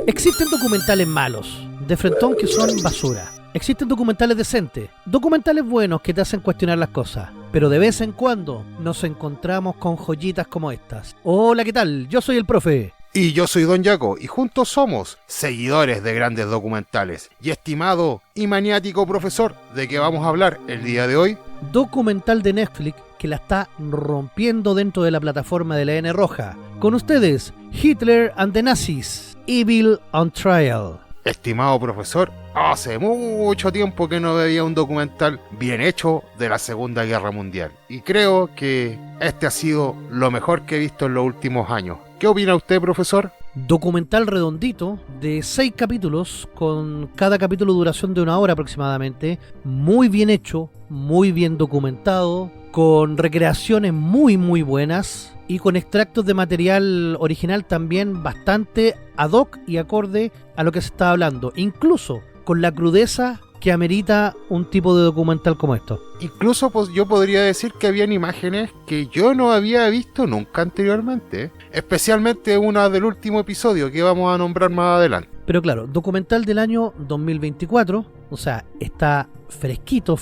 Existen documentales malos, de frentón, que son basura. Existen documentales decentes, documentales buenos que te hacen cuestionar las cosas. Pero de vez en cuando nos encontramos con joyitas como estas. Hola, ¿qué tal? Yo soy el profe. Y yo soy Don Yaco, y juntos somos seguidores de grandes documentales. Y estimado y maniático profesor, ¿de qué vamos a hablar el día de hoy? Documental de Netflix que la está rompiendo dentro de la plataforma de la N Roja. Con ustedes, Hitler and the Nazis, Evil on Trial. Estimado profesor, hace mucho tiempo que no veía un documental bien hecho de la Segunda Guerra Mundial. Y creo que este ha sido lo mejor que he visto en los últimos años. ¿Qué opina usted, profesor? Documental redondito de 6 capítulos, con cada capítulo duración de 1 hora aproximadamente. Muy bien hecho, muy bien documentado, con recreaciones muy buenas y con extractos de material original también bastante ad hoc y acorde a lo que se está hablando, incluso con la crudeza que amerita un tipo de documental como esto. Incluso pues, yo podría decir que habían imágenes que yo no había visto nunca anteriormente, especialmente una del último episodio que vamos a nombrar más adelante. Pero claro, documental del año 2024, o sea, está fresquito.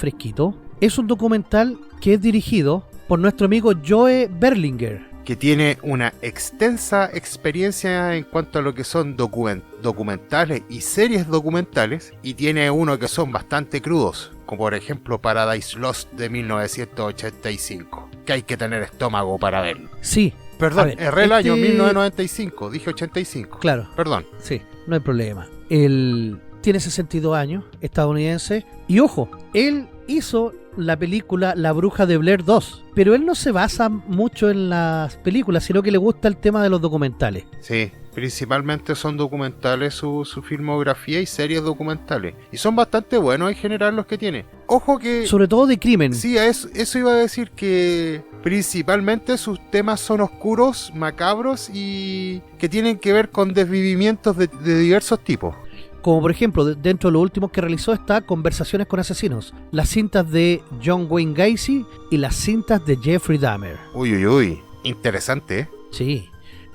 Es un documental que es dirigido por nuestro amigo Joe Berlinger, que tiene una extensa experiencia en cuanto a lo que son documentales y series documentales, y tiene uno que son bastante crudos, como por ejemplo Paradise Lost de 1985, que hay que tener estómago para verlo. Sí. Perdón, erré el año 1995, dije 85. Claro. Perdón. Sí, no hay problema. Él tiene 62 años, estadounidense, y ojo, él hizo la película La Bruja de Blair 2, pero él no se basa mucho en las películas, sino que le gusta el tema de los documentales. Sí, principalmente son documentales su filmografía y series documentales, y son bastante buenos en general los que tiene. Ojo que... sobre todo de crimen. Sí, eso iba a decir, que principalmente sus temas son oscuros, macabros y que tienen que ver con desvivimientos de diversos tipos. Como por ejemplo, dentro de los últimos que realizó está Conversaciones con Asesinos, las cintas de John Wayne Gacy y las cintas de Jeffrey Dahmer. Uy, interesante, ¿eh? Sí.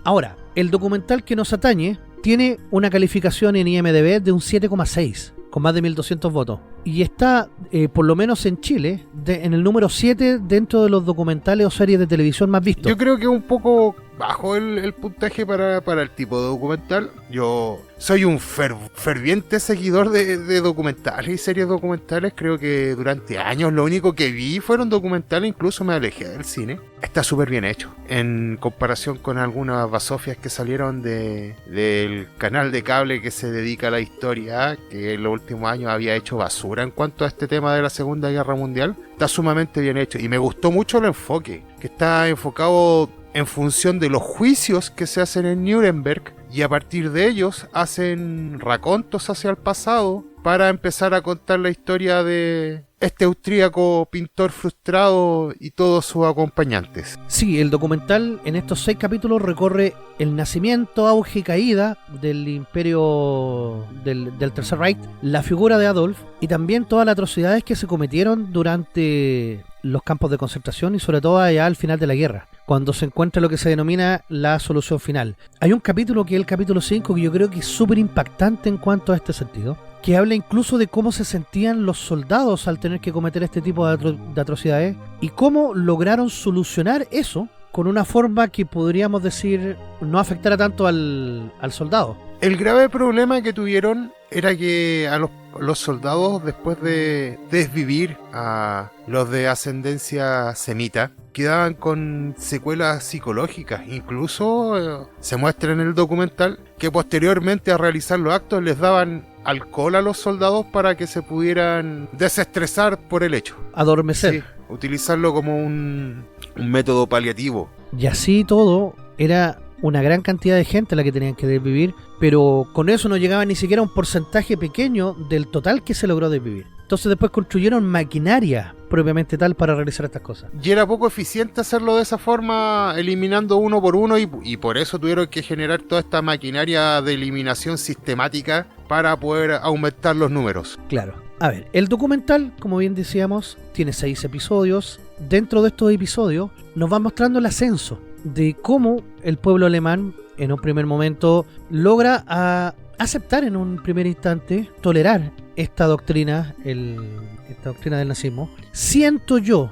Ahora, el documental que nos atañe tiene una calificación en IMDb de un 7,6, con más de 1200 votos. Y está, por lo menos en Chile, en el número 7 dentro de los documentales o series de televisión más vistos. Yo creo que un poco bajo el puntaje para el tipo de documental. Yo soy un ferviente seguidor de documentales y series documentales. Creo que durante años lo único que vi fueron documentales, incluso me alejé del cine. Está súper bien hecho, en comparación con algunas basofias que salieron del canal de cable que se dedica a la historia, que en los últimos años había hecho basura en cuanto a este tema de la Segunda Guerra Mundial. Está sumamente bien hecho y me gustó mucho el enfoque, que está enfocado en función de los juicios que se hacen en Nuremberg, y a partir de ellos hacen racontos hacia el pasado para empezar a contar la historia de este austríaco pintor frustrado y todos sus acompañantes. Sí, el documental en estos 6 capítulos recorre el nacimiento, auge y caída del imperio del Tercer Reich, la figura de Adolf y también todas las atrocidades que se cometieron durante los campos de concentración y sobre todo allá al final de la guerra, cuando se encuentra lo que se denomina la solución final. Hay un capítulo que es el capítulo 5 que yo creo que es súper impactante en cuanto a este sentido, que habla incluso de cómo se sentían los soldados al tener que cometer este tipo de atrocidades y cómo lograron solucionar eso con una forma que podríamos decir no afectara tanto al soldado. El grave problema que tuvieron era que a los soldados, después de desvivir a los de ascendencia semita, quedaban con secuelas psicológicas. Incluso se muestra en el documental que posteriormente a realizar los actos les daban alcohol a los soldados para que se pudieran desestresar por el hecho. Adormecer. Sí, utilizarlo como un método paliativo. Y así todo, era una gran cantidad de gente la que tenían que desvivir, pero con eso no llegaba ni siquiera a un porcentaje pequeño del total que se logró desvivir. Entonces después construyeron maquinaria propiamente tal para realizar estas cosas. Y era poco eficiente hacerlo de esa forma, eliminando uno por uno, y por eso tuvieron que generar toda esta maquinaria de eliminación sistemática para poder aumentar los números. Claro. A ver, el documental, como bien decíamos, tiene 6 episodios. Dentro de estos episodios nos va mostrando el ascenso de cómo el pueblo alemán en un primer momento logra aceptar en un primer instante, tolerar esta doctrina, esta doctrina del nazismo. Siento yo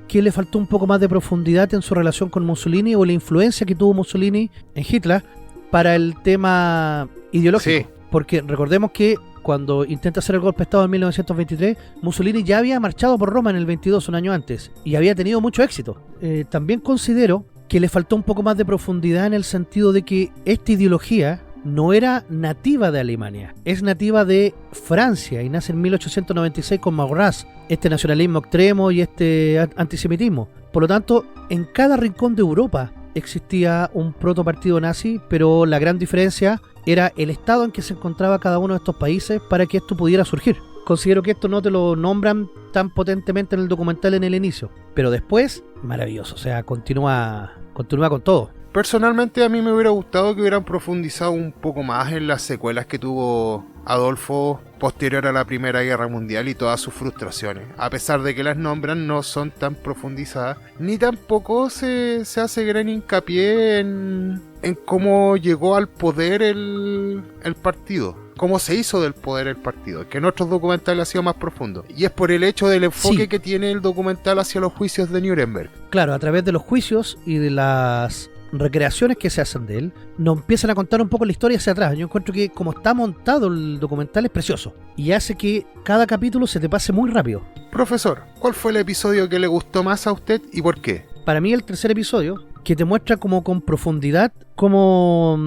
que le faltó un poco más de profundidad en su relación con Mussolini o la influencia que tuvo Mussolini en Hitler para el tema ideológico. Sí. Porque recordemos que cuando intenta hacer el golpe de Estado en 1923, Mussolini ya había marchado por Roma en el 22, un año antes, y había tenido mucho éxito. También considero que le faltó un poco más de profundidad en el sentido de que esta ideología no era nativa de Alemania, es nativa de Francia y nace en 1896 con Maurras, este nacionalismo extremo y este antisemitismo. Por lo tanto, en cada rincón de Europa existía un protopartido nazi, pero la gran diferencia era el estado en que se encontraba cada uno de estos países para que esto pudiera surgir. Considero que esto no te lo nombran tan potentemente en el documental en el inicio, pero después, maravilloso, o sea, continúa con todo. Personalmente a mí me hubiera gustado que hubieran profundizado un poco más en las secuelas que tuvo Adolfo posterior a la Primera Guerra Mundial y todas sus frustraciones. A pesar de que las nombran, no son tan profundizadas, ni tampoco se hace gran hincapié en cómo llegó al poder el partido. Cómo se hizo del poder el partido, que en otros documentales ha sido más profundo. Y es por el hecho del enfoque que tiene el documental hacia los juicios de Nuremberg. Claro, a través de los juicios y de las recreaciones que se hacen de él, nos empiezan a contar un poco la historia hacia atrás. Yo encuentro que como está montado el documental es precioso y hace que cada capítulo se te pase muy rápido. Profesor, ¿cuál fue el episodio que le gustó más a usted y por qué? Para mí el tercer episodio, que te muestra como con profundidad cómo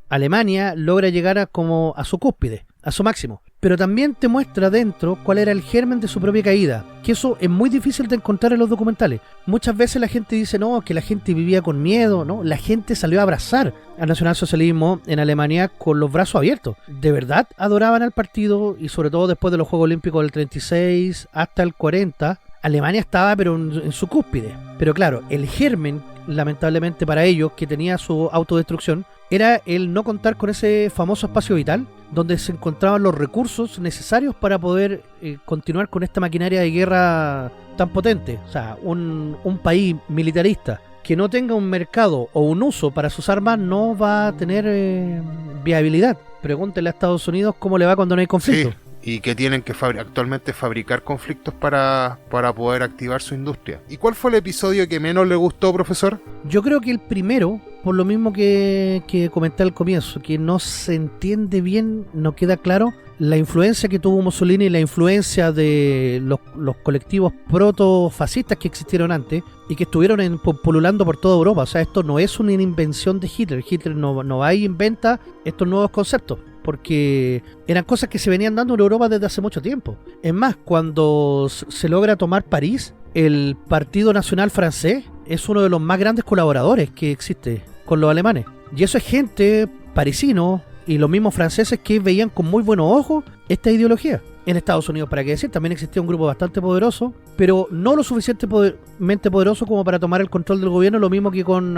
Alemania logra llegar a su cúspide, a su máximo. Pero también te muestra dentro cuál era el germen de su propia caída, que eso es muy difícil de encontrar en los documentales. Muchas veces la gente dice, no, que la gente vivía con miedo, ¿no? La gente salió a abrazar al nacionalsocialismo en Alemania con los brazos abiertos. De verdad adoraban al partido y sobre todo después de los Juegos Olímpicos del 36 hasta el 40, Alemania estaba pero en su cúspide. Pero claro, el germen, lamentablemente para ellos, que tenía su autodestrucción, era el no contar con ese famoso espacio vital donde se encontraban los recursos necesarios para poder continuar con esta maquinaria de guerra tan potente. O sea, un país militarista que no tenga un mercado o un uso para sus armas no va a tener viabilidad. Pregúntele a Estados Unidos cómo le va cuando no hay conflicto. Sí. Y que tienen que actualmente fabricar conflictos para poder activar su industria. ¿Y cuál fue el episodio que menos le gustó, profesor? Yo creo que el primero, por lo mismo que comenté al comienzo, que no se entiende bien, no queda claro la influencia que tuvo Mussolini y la influencia de los colectivos protofascistas que existieron antes y que estuvieron pululando por toda Europa. O sea, esto no es una invención de Hitler. Hitler no va y inventa estos nuevos conceptos, porque eran cosas que se venían dando en Europa desde hace mucho tiempo. Es más, cuando se logra tomar París, el Partido Nacional francés es uno de los más grandes colaboradores que existe con los alemanes. Y eso es gente parisino y los mismos franceses que veían con muy buenos ojos esta ideología. En Estados Unidos, para qué decir, también existía un grupo bastante poderoso, pero no lo suficientemente poderoso como para tomar el control del gobierno, lo mismo que con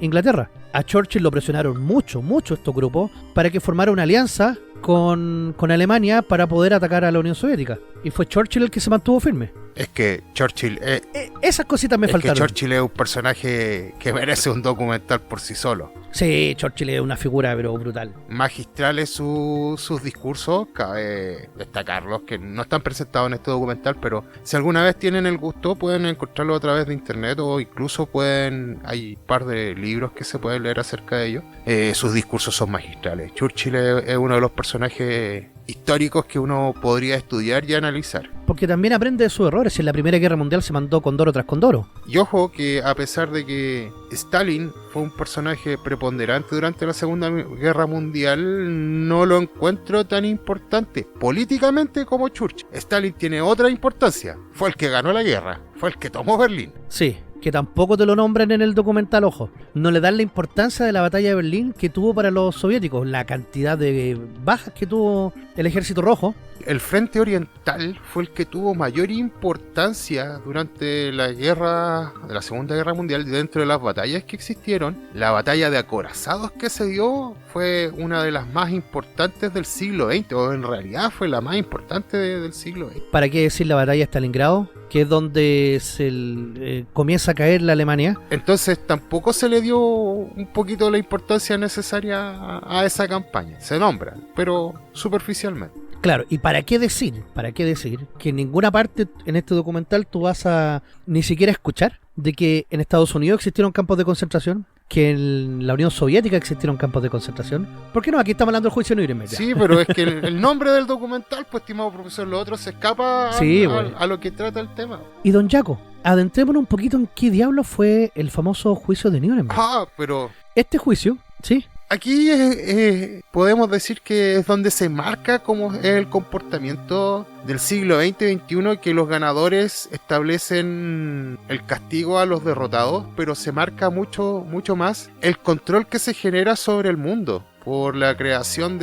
Inglaterra. A Churchill lo presionaron mucho estos grupos para que formara una alianza con Alemania para poder atacar a la Unión Soviética. Y fue Churchill el que se mantuvo firme. Es que Churchill... esas cositas me faltaron. Es que Churchill es un personaje que merece un documental por sí solo. Sí, Churchill es una figura pero brutal. Magistrales sus discursos, cabe destacarlos, que no están presentados en este documental, pero si alguna vez tienen el gusto pueden encontrarlo a través de internet o incluso hay un par de libros que se pueden leer acerca de ellos. Sus discursos son magistrales. Churchill es uno de los personajes históricos que uno podría estudiar y analizar. Porque también aprende de sus errores. En la Primera Guerra Mundial se mandó condoro tras condoro. Y ojo que a pesar de que Stalin fue un personaje preponderante durante la Segunda Guerra Mundial, no lo encuentro tan importante políticamente como Churchill. Stalin tiene otra importancia. Fue el que ganó la guerra. Fue el que tomó Berlín. Sí, que tampoco te lo nombran en el documental, ojo. No le dan la importancia de la batalla de Berlín que tuvo para los soviéticos, la cantidad de bajas que tuvo el Ejército Rojo. El Frente Oriental fue el que tuvo mayor importancia durante la Segunda Guerra Mundial. Dentro de las batallas que existieron, la batalla de acorazados que se dio fue una de las más importantes del siglo XX, o en realidad fue la más importante del siglo XX. ¿Para qué decir la batalla de Stalingrado? que es donde comienza a caer la Alemania. Entonces tampoco se le dio un poquito la importancia necesaria a esa campaña. Se nombra, pero superficialmente. Claro, ¿y para qué decir? Que en ninguna parte en este documental tú vas a ni siquiera escuchar de que en Estados Unidos existieron campos de concentración, que en la Unión Soviética existieron campos de concentración. ¿Por qué no? Aquí estamos hablando del juicio de Nuremberg. Sí, pero es que el nombre del documental, pues, estimado profesor, lo otro se escapa a lo que trata el tema. Y don Jaco, adentrémonos un poquito en qué diablo fue el famoso juicio de Nuremberg. Pero... Este juicio, ¿sí? Aquí podemos decir que es donde se marca cómo es el comportamiento del siglo XX y XXI, que los ganadores establecen el castigo a los derrotados, pero se marca mucho más el control que se genera sobre el mundo por la creación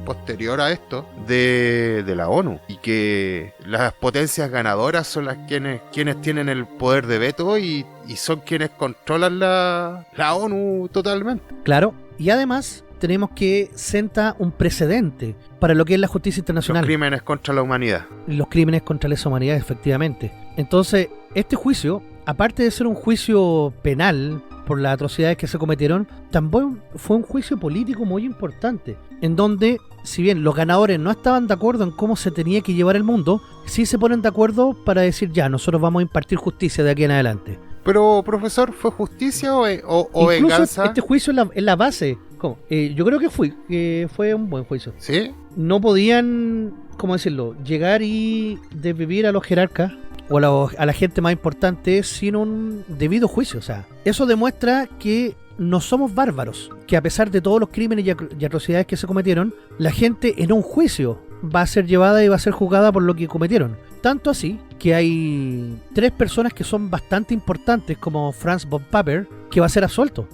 posterior a esto de la ONU, y que las potencias ganadoras son quienes tienen el poder de veto y son quienes controlan la ONU totalmente. Claro, y además tenemos que senta un precedente para lo que es la justicia internacional. Los crímenes contra la humanidad. Los crímenes contra la humanidad, efectivamente. Entonces, este juicio, aparte de ser un juicio penal por las atrocidades que se cometieron, también fue un juicio político muy importante, en donde, si bien los ganadores no estaban de acuerdo en cómo se tenía que llevar el mundo, sí se ponen de acuerdo para decir, ya, nosotros vamos a impartir justicia de aquí en adelante. Pero, profesor, ¿fue justicia o incluso venganza? Este juicio es la base. ¿Cómo? Yo creo que fue un buen juicio. ¿Sí? No podían, ¿cómo decirlo?, llegar y desvivir a los jerarcas o a la gente más importante sin un debido juicio. O sea, eso demuestra que no somos bárbaros, que a pesar de todos los crímenes y atrocidades que se cometieron, la gente en un juicio va a ser llevada y va a ser juzgada por lo que cometieron. Tanto así que hay 3 personas que son bastante importantes, como Franz von Papen, que va a ser absuelto.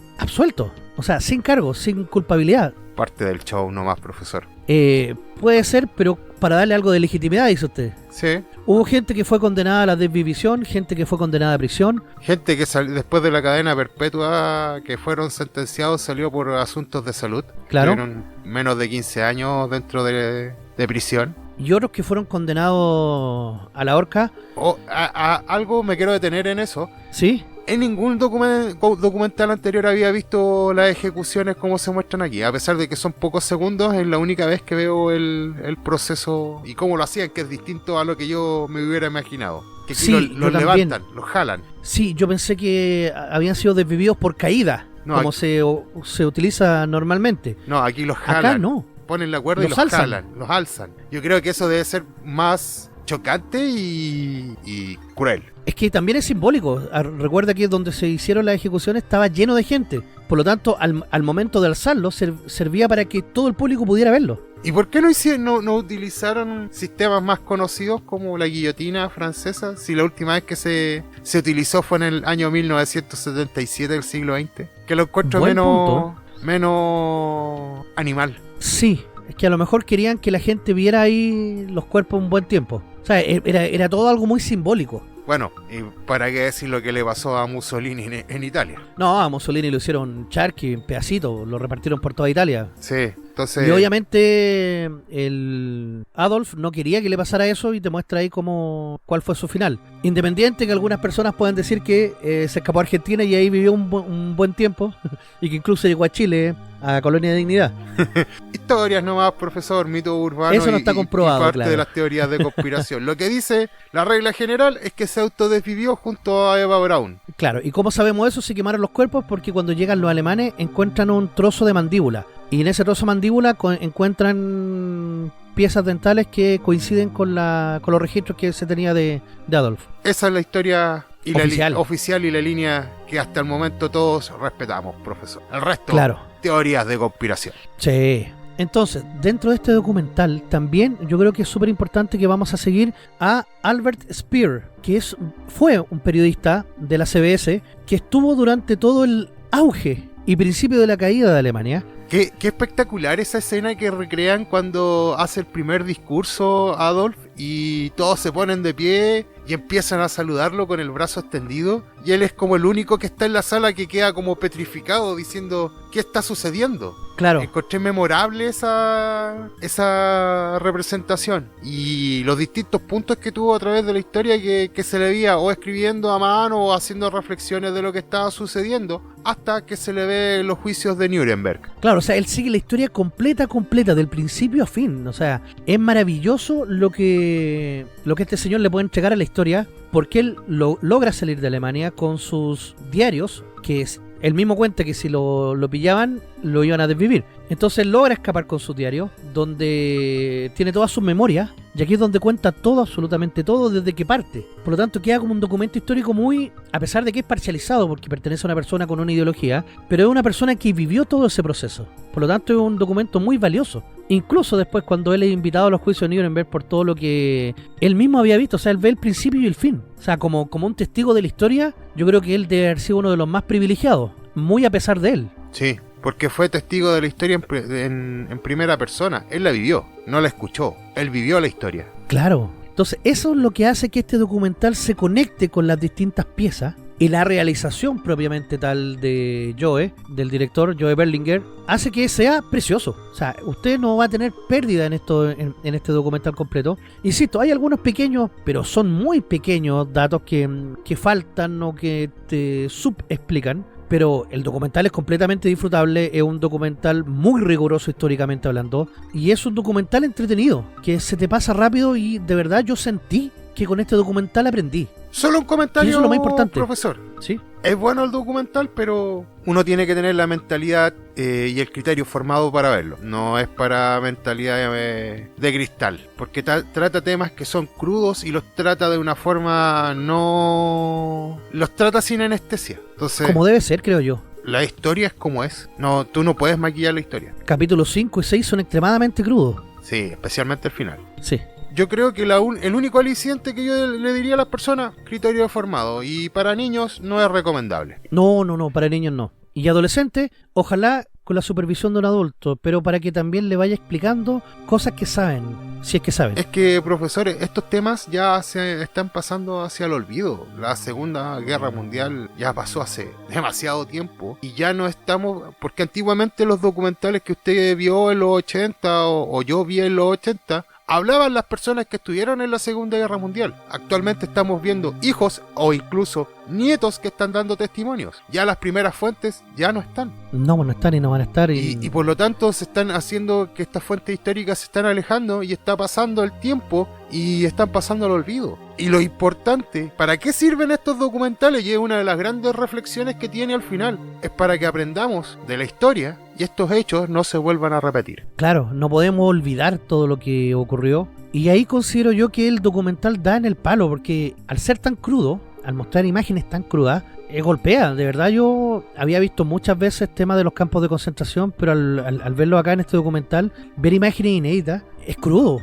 O sea, sin cargo, sin culpabilidad. Parte del show nomás, profesor. Puede ser, pero para darle algo de legitimidad, dice usted. Sí. Hubo gente que fue condenada a la desvivisión, gente que fue condenada a prisión. Gente que después de la cadena perpetua que fueron sentenciados salió por asuntos de salud. Claro. Tuvieron menos de 15 años dentro de prisión. Y otros que fueron condenados a la horca. Algo me quiero detener en eso. ¿Sí? En ningún documental anterior había visto las ejecuciones como se muestran aquí. A pesar de que son pocos segundos, es la única vez que veo el proceso y cómo lo hacían, que es distinto a lo que yo me hubiera imaginado. Que aquí sí, los levantan, los jalan. Sí, yo pensé que habían sido desvividos por caída, como aquí se utiliza normalmente. No, aquí los jalan. Acá no. Ponen la cuerda y los jalan, los alzan. Yo creo que eso debe ser más chocante y cruel. Es que también es simbólico. Recuerda que donde se hicieron las ejecuciones estaba lleno de gente. Por lo tanto, al momento de alzarlo, servía para que todo el público pudiera verlo. ¿Y por qué no utilizaron sistemas más conocidos como la guillotina francesa? Si la última vez que se utilizó fue en el año 1977 del siglo XX. Que lo encuentro menos animal. Sí, es que a lo mejor querían que la gente viera ahí los cuerpos un buen tiempo. O sea, era todo algo muy simbólico. Bueno, ¿y para qué decir lo que le pasó a Mussolini en Italia? No, a Mussolini lo hicieron charqui, en pedacitos, lo repartieron por toda Italia. Sí, entonces... Y obviamente el Adolf no quería que le pasara eso y te muestra ahí cuál fue su final. Independiente que algunas personas puedan decir que se escapó a Argentina y ahí vivió un buen tiempo y que incluso llegó a Chile, a Colonia de Dignidad. Historias nomás, profesor, mito urbano. Eso no está comprobado, y parte claro. de las teorías de conspiración. Lo que dice la regla general es que se autodesvivió junto a Eva Braun. Claro, ¿y cómo sabemos eso? Se quemaron los cuerpos porque cuando llegan los alemanes encuentran un trozo de mandíbula. Y en ese trozo de mandíbula encuentran piezas dentales que coinciden con los registros que se tenía de Adolf. Esa es la historia y oficial y la línea que hasta el momento todos respetamos, profesor. El resto, claro, teorías de conspiración. Sí. Entonces, dentro de este documental también yo creo que es súper importante que vamos a seguir a Albert Speer, que fue un periodista de la CBS que estuvo durante todo el auge y principio de la caída de Alemania. Qué espectacular esa escena que recrean cuando hace el primer discurso Adolf y todos se ponen de pie y empiezan a saludarlo con el brazo extendido, y él es como el único que está en la sala que queda como petrificado diciendo ¿qué está sucediendo? Claro. Encontré memorable esa representación y los distintos puntos que tuvo a través de la historia que se le veía o escribiendo a mano o haciendo reflexiones de lo que estaba sucediendo hasta que se le ve los juicios de Nuremberg. Claro, o sea, él sigue la historia completa, del principio a fin. O sea, es maravilloso lo que este señor le puede entregar a la historia, porque él logra salir de Alemania con sus diarios, que es él mismo cuenta que si lo pillaban, lo iban a desvivir. Entonces logra escapar con su diario, donde tiene todas sus memorias, y aquí es donde cuenta todo, absolutamente todo, desde que parte. Por lo tanto, queda como un documento histórico muy, a pesar de que es parcializado, porque pertenece a una persona con una ideología, pero es una persona que vivió todo ese proceso. Por lo tanto, es un documento muy valioso. Incluso después, cuando él es invitado a los juicios de Nuremberg por todo lo que él mismo había visto, o sea, él ve el principio y el fin. O sea, como un testigo de la historia, yo creo que él debe haber sido uno de los más privilegiados, muy a pesar de él. Sí, porque fue testigo de la historia en primera persona. Él la vivió, no la escuchó. Él vivió la historia. Claro. Entonces, eso es lo que hace que este documental se conecte con las distintas piezas, y la realización propiamente tal de Joe, del director Joe Berlinger, hace que sea precioso. O sea, usted no va a tener pérdida en este documental completo. Insisto, hay algunos pequeños, pero son muy pequeños datos que faltan o que te subexplican. Pero el documental es completamente disfrutable, es un documental muy riguroso históricamente hablando, y es un documental entretenido, que se te pasa rápido, y de verdad yo sentí que con este documental aprendí. Solo un comentario, eso es lo más importante, profesor. ¿Sí? Es bueno el documental, pero uno tiene que tener la mentalidad y el criterio formado para verlo. No es para mentalidad de cristal, porque trata temas que son crudos y los trata de una forma los trata sin anestesia. Entonces, como debe ser, creo yo. La historia es como es. No, tú no puedes maquillar la historia. Capítulos 5 y 6 son extremadamente crudos. Sí, especialmente el final. Sí. Yo creo que el único aliciente que yo le diría a las personas, criterio formado, y para niños no es recomendable. No, para niños no. Y adolescentes, ojalá con la supervisión de un adulto, pero para que también le vaya explicando cosas que saben, si es que saben. Es que, profesores, estos temas ya se están pasando hacia el olvido. La Segunda Guerra Mundial ya pasó hace demasiado tiempo y ya no estamos, porque antiguamente los documentales que usted vio en los 80 o yo vi en los 80, hablaban las personas que estuvieron en la Segunda Guerra Mundial. Actualmente estamos viendo hijos o incluso nietos que están dando testimonios. Ya las primeras fuentes ya no están. No están y no van a estar. Y por lo tanto se están haciendo que estas fuentes históricas se están alejando y está pasando el tiempo y están pasando al olvido. Y lo importante, ¿para qué sirven estos documentales? Y es una de las grandes reflexiones que tiene al final. Es para que aprendamos de la historia y estos hechos no se vuelvan a repetir. Claro, no podemos olvidar todo lo que ocurrió. Y ahí considero yo que el documental da en el palo, porque al ser tan crudo, al mostrar imágenes tan crudas, golpea. De verdad, yo había visto muchas veces temas de los campos de concentración, pero al verlo acá en este documental, ver imágenes inéditas, es crudo.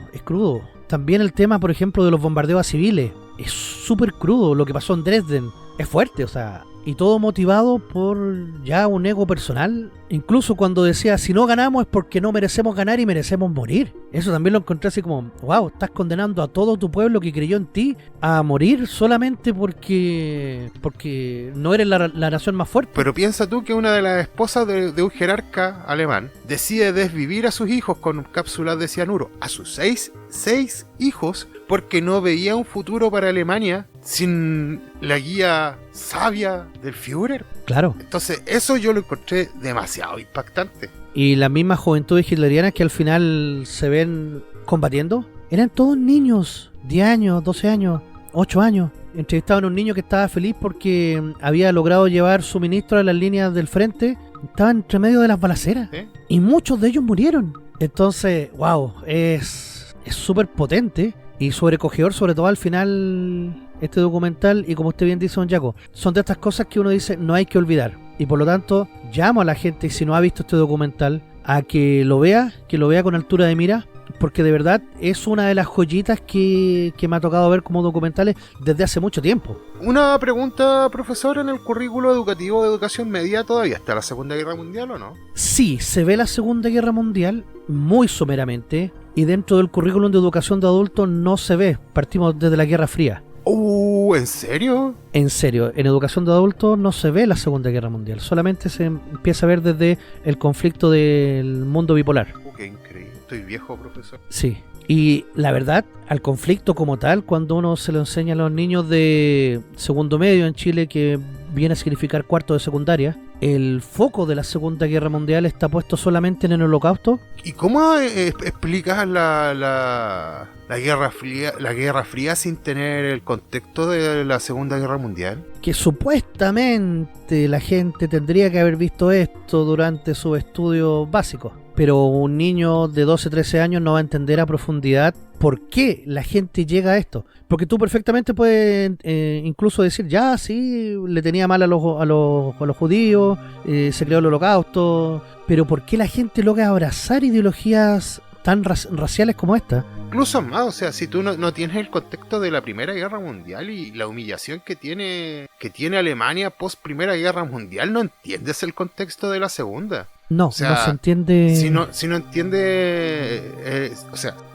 También el tema, por ejemplo, de los bombardeos a civiles, es súper crudo. Lo que pasó en Dresden es fuerte, o sea, y todo motivado por ya un ego personal. Incluso cuando decía, si no ganamos es porque no merecemos ganar y merecemos morir. Eso también lo encontré así como, wow, estás condenando a todo tu pueblo que creyó en ti a morir solamente porque no eres la nación más fuerte. Pero piensa tú que una de las esposas de un jerarca alemán decide desvivir a sus hijos con cápsulas de cianuro. A sus seis hijos, porque no veía un futuro para Alemania sin la guía sabia del Führer. Claro. Entonces eso yo lo encontré demasiado impactante. Y las mismas juventudes hitlerianas que al final se ven combatiendo, eran todos niños, 10 años, 12 años, 8 años. Entrevistaban a un niño que estaba feliz porque había logrado llevar suministro a las líneas del frente. Estaban entre medio de las balaceras. ¿Sí? Y muchos de ellos murieron. Entonces, wow, es súper potente y sobrecogedor, sobre todo al final, este documental. Y como usted bien dice, don Jaco, son de estas cosas que uno dice no hay que olvidar. Y por lo tanto, llamo a la gente, si no ha visto este documental, a que lo vea con altura de mira, porque de verdad es una de las joyitas que me ha tocado ver como documentales desde hace mucho tiempo. Una pregunta, profesor, ¿en el currículo educativo de educación media todavía está la Segunda Guerra Mundial o no? Sí, se ve la Segunda Guerra Mundial muy someramente. y dentro del currículum de educación de adultos no se ve. Partimos desde la Guerra Fría. ¿En serio? En serio, en educación de adultos no se ve la Segunda Guerra Mundial, solamente se empieza a ver desde el conflicto del mundo bipolar. Qué increíble. Estoy viejo, profesor. Sí, y la verdad, al conflicto como tal, cuando uno se lo enseña a los niños de segundo medio en Chile, que viene a significar cuarto de secundaria, el foco de la Segunda Guerra Mundial está puesto solamente en el Holocausto. ¿Y cómo explicas la Guerra Fría sin tener el contexto de la Segunda Guerra Mundial? Que supuestamente la gente tendría que haber visto esto durante sus estudios básicos, pero un niño de 12, 13 años no va a entender a profundidad por qué la gente llega a esto. Porque tú perfectamente puedes incluso decir, ya, sí, le tenía mal a los judíos, se creó el Holocausto, pero ¿por qué la gente logra abrazar ideologías tan raciales como esta? Incluso más, o sea, si tú no tienes el contexto de la Primera Guerra Mundial y la humillación que tiene Alemania post Primera Guerra Mundial, no entiendes el contexto de la Segunda. No, o sea, no se entiende. Si no entiendes,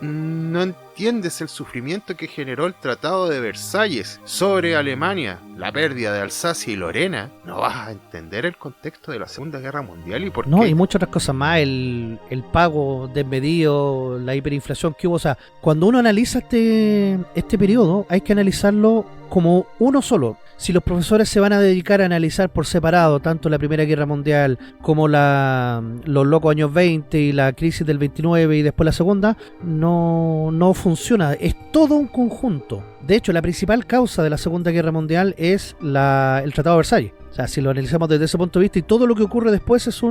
no entiendes el sufrimiento que generó el Tratado de Versalles sobre Alemania, la pérdida de Alsacia y Lorena, no vas a entender el contexto de la Segunda Guerra Mundial y por qué. No, y muchas otras cosas más, el pago desmedido, la hiperinflación que hubo. O sea, cuando uno analiza este periodo, hay que analizarlo como uno solo. Si los profesores se van a dedicar a analizar por separado tanto la Primera Guerra Mundial como los locos años 20 y la crisis del 29 y después la Segunda, no funciona. Es todo un conjunto. De hecho, la principal causa de la Segunda Guerra Mundial es el Tratado de Versalles. O sea, si lo analizamos desde ese punto de vista, y todo lo que ocurre después es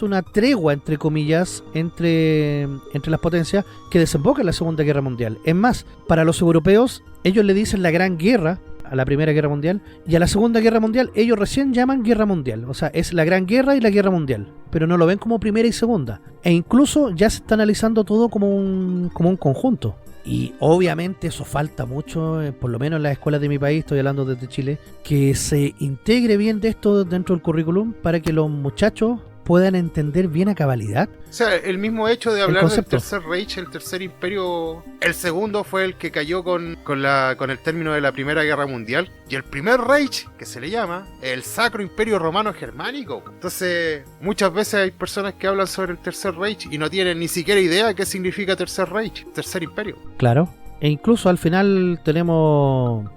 una tregua, entre comillas, entre las potencias que desemboca en la Segunda Guerra Mundial. Es más, para los europeos, ellos le dicen la Gran Guerra a la Primera Guerra Mundial, y a la Segunda Guerra Mundial ellos recién llaman Guerra Mundial. O sea, es la Gran Guerra y la Guerra Mundial, pero no lo ven como Primera y Segunda. E incluso ya se está analizando todo como un conjunto. Y obviamente eso falta mucho, por lo menos en las escuelas de mi país, estoy hablando desde Chile, que se integre bien de esto dentro del currículum para que los muchachos puedan entender bien a cabalidad. O sea, el mismo hecho de hablar del Tercer Reich, el Tercer Imperio, el segundo fue el que cayó con el término de la Primera Guerra Mundial, y el primer Reich, que se le llama, el Sacro Imperio Romano Germánico. Entonces, muchas veces hay personas que hablan sobre el Tercer Reich y no tienen ni siquiera idea de qué significa Tercer Reich, Tercer Imperio. Claro, e incluso al final tenemos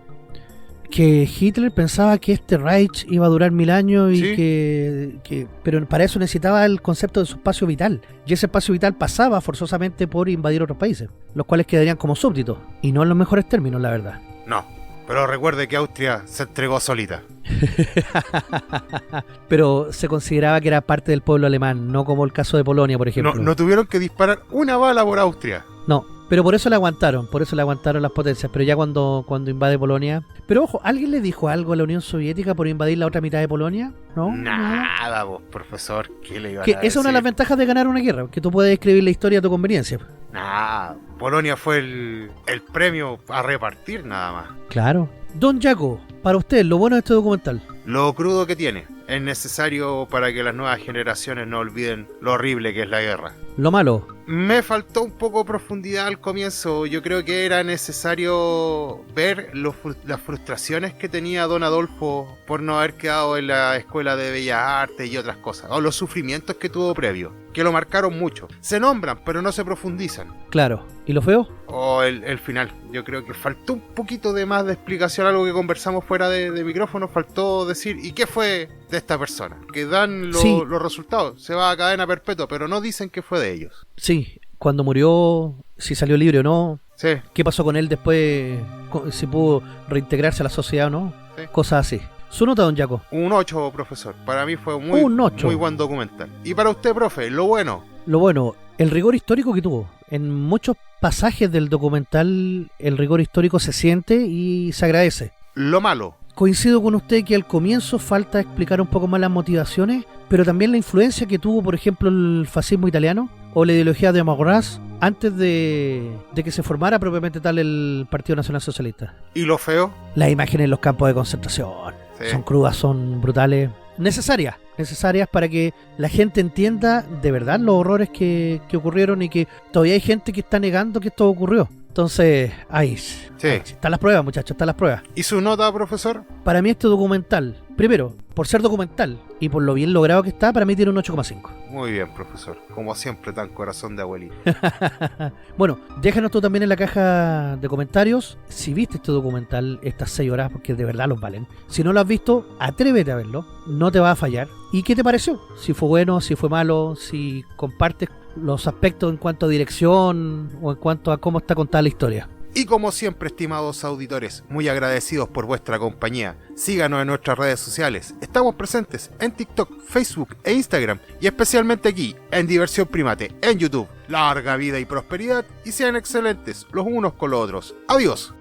que Hitler pensaba que este Reich iba a durar 1000 años y ¿sí? Pero para eso necesitaba el concepto de su espacio vital, y ese espacio vital pasaba forzosamente por invadir otros países, los cuales quedarían como súbditos, y no en los mejores términos, la verdad. No, pero recuerde que Austria se entregó solita. Pero se consideraba que era parte del pueblo alemán, no como el caso de Polonia, por ejemplo. No tuvieron que disparar una bala por Austria. No, pero por eso le aguantaron las potencias, pero ya cuando invade Polonia. Pero ojo, ¿alguien le dijo algo a la Unión Soviética por invadir la otra mitad de Polonia? ¿No? Nada, vos, profesor, ¿qué le iban a decir? Esa es una de las ventajas de ganar una guerra, que tú puedes escribir la historia a tu conveniencia. Polonia fue el premio a repartir nada más. Claro. Don Jaco, para usted, lo bueno de este documental. Lo crudo que tiene. Es necesario para que las nuevas generaciones no olviden lo horrible que es la guerra. Lo malo. Me faltó un poco de profundidad al comienzo. Yo creo que era necesario ver las frustraciones que tenía don Adolfo por no haber quedado en la Escuela de Bellas Artes y otras cosas. O los sufrimientos que tuvo previo, que lo marcaron mucho. Se nombran, pero no se profundizan. Claro. ¿Y lo feo? O el final. Yo creo que faltó un poquito de más de explicación, algo que conversamos fuera de micrófono. Faltó decir, ¿y qué fue de esta persona? Que dan los resultados. Se va a cadena perpetua, pero no dicen qué fue de ellos. Sí, cuando murió, si salió libre o no. Sí. ¿Qué pasó con él después? Si pudo reintegrarse a la sociedad o no. Sí. Cosas así. ¿Su nota, don Jaco? Un 8, profesor. Para mí fue muy buen documental. Y para usted, profe, lo bueno. Lo bueno, el rigor histórico que tuvo. En muchos pasajes del documental el rigor histórico se siente y se agradece. Lo malo. Coincido con usted que al comienzo falta explicar un poco más las motivaciones, pero también la influencia que tuvo, por ejemplo, el fascismo italiano o la ideología de Maurras antes de que se formara propiamente tal el Partido Nacional Socialista. ¿Y lo feo? Las imágenes en los campos de concentración. Sí. Son crudas, son brutales. necesarias para que la gente entienda de verdad los horrores que ocurrieron y que todavía hay gente que está negando que esto ocurrió. Entonces, ahí están las pruebas, muchachos, están las pruebas. ¿Y su nota, profesor? Para mí este documental, primero, por ser documental y por lo bien logrado que está, para mí tiene un 8,5. Muy bien, profesor. Como siempre, tan corazón de abuelito. Bueno, déjanos tú también en la caja de comentarios si viste este documental, estas 6 horas, porque de verdad los valen. Si no lo has visto, atrévete a verlo, no te va a fallar. ¿Y qué te pareció? Si fue bueno, si fue malo, si compartes los aspectos en cuanto a dirección o en cuanto a cómo está contada la historia. Y como siempre, estimados auditores, muy agradecidos por vuestra compañía. Síganos en nuestras redes sociales. Estamos presentes en TikTok, Facebook e Instagram. Y especialmente aquí, en Diversión Primate, en YouTube. Larga vida y prosperidad y sean excelentes los unos con los otros. Adiós.